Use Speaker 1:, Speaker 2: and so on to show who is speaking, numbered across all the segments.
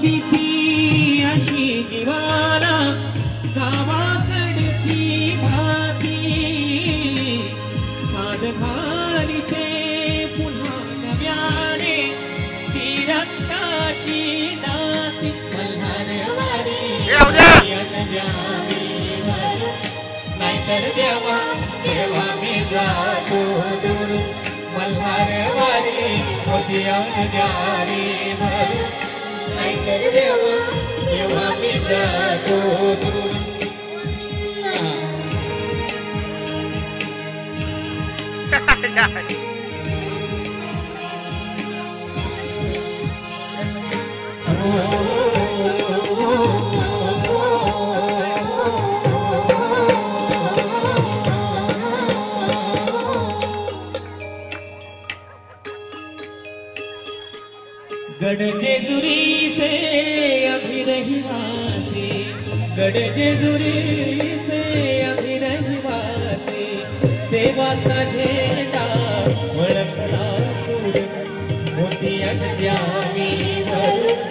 Speaker 1: भीती अशी जीवाला गावाकडची भाती साध घालीते पुन्हा नव्याने ती रक्ताची नाती मल्हारवाडी नाहीतर देवा देवा मी जातो दूर मल्हारवाडी होती जारी भर नाहीतर देवा देवा मी जातो दूर गडजेजुरीचे अभिरहिवासी गडजेजुरीचे अभिरहिवासी देवाचा झेंडा वळखला पुढे मोठी द्यावी भरून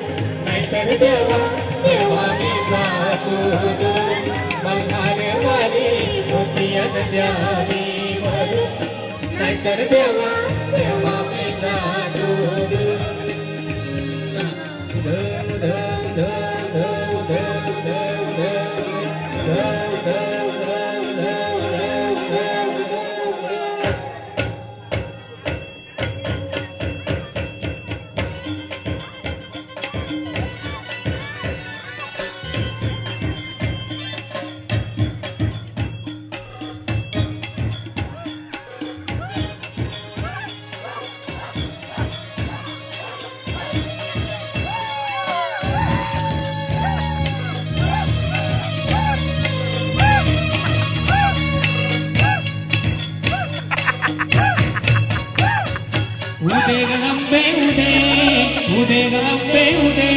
Speaker 1: नाहीतर देवा देवा मी जातो मल्हारवाडी मोठी द्यावी भरून नाहीतर देवा देवा मी जातो उदे गंबे उदे उदे गंबे उदे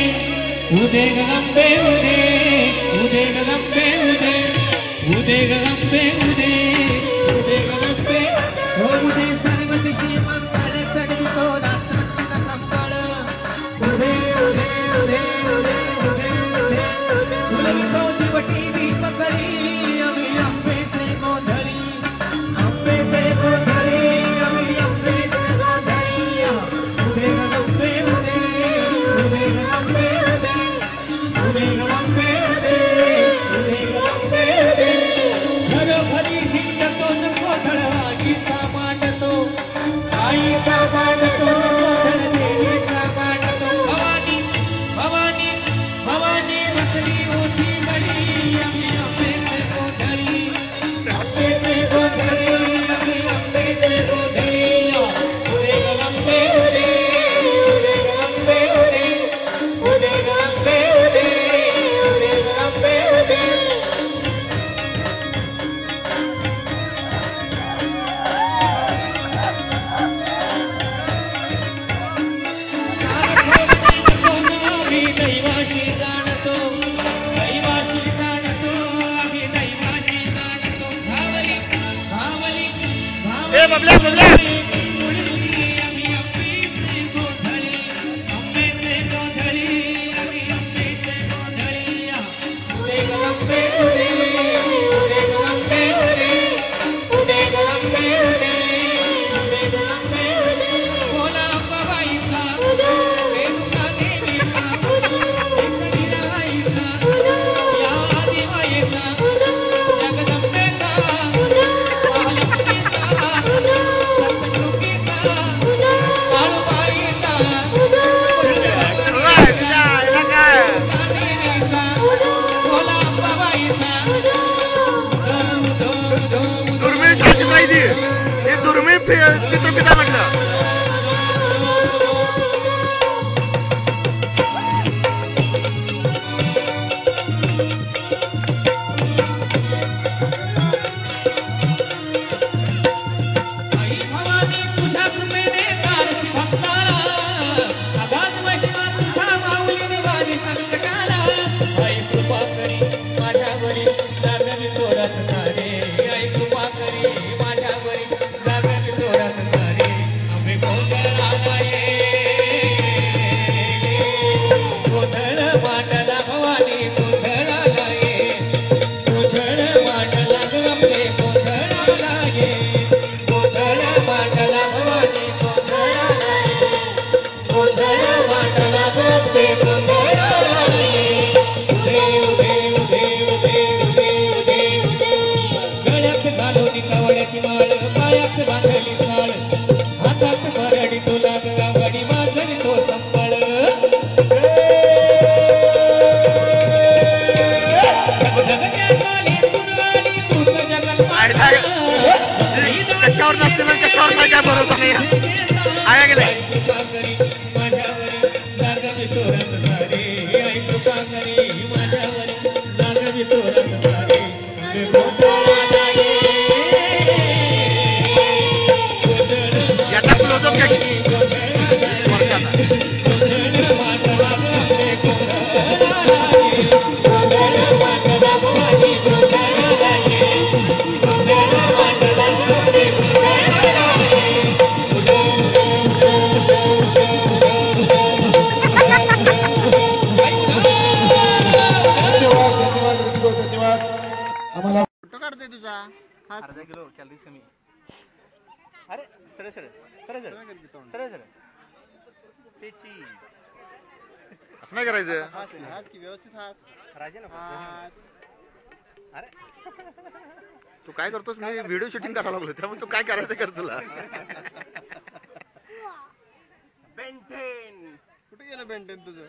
Speaker 1: उदे गंबे उदे उदे गंबे उदे उदे गंबे उदे उदे गंबे हो उदे सर्वदिशी मंगळ चढवितो रात्रंदिन संबळ उदे उदे उदे उदे उदे उदे फुलवितो दिवटी दीपकळी आम्ही आंबेचे गोंधळी आंबेचे गोंधळी आम्ही आंबेचे घरोघरी हिंडतो गोधळ आईचा मांडतो आईचा मांडतो गोधळ देवीचा मांडतो भवानी भवानी भवानी बसली मोठी गडी आम्ही आंबेचे गोधळी आंबेचे गोधळी आम्ही आंबेचे गोधळी उदे गंबे उदे उदे गंबे उदे उदे गंबे उदे उदे गंबे उदे दैवाशी जाणतो दैवाशी जाणतो आम्ही दैवाशी जाणतो भावली भावली भावली आम्ही आंबेचे गोधळी आंबेचे गोधळी आम्ही आंबेचे गोधळी उदे गंबे उदे उदे गंबे उदे उदे गंबे उदे उदे गंबे उदे बोला पवाईचा रेणुका देवीचा एकविराईचा या आदिमायेचा जगदंबेचा महालक्ष्मीचा
Speaker 2: गेले आया गेले
Speaker 1: तुका करी माझ्यावरी जागवी तोरण सारे ऐकू का करी माझ्यावरी जागवी तोरण सारे गोंधळाला ये
Speaker 2: याचा क्लोजअप घ्या की.
Speaker 3: फोटो काढतोय तुझा अर्धा किलो कॅलरीज कमी. अरे सरळ सरळ सरळ सरळ सरळ सरळ से चीज
Speaker 2: असं नाही करायचं.
Speaker 3: हात की व्यवस्थित हात राजे ना. अरे
Speaker 2: तू काय करतोस? मी व्हिडिओ शूटिंग करायला लागलो त्यामुळे तू काय करायचं कर तुला.
Speaker 3: बेंटेन कुठे गेलं बेंटेन तुझं?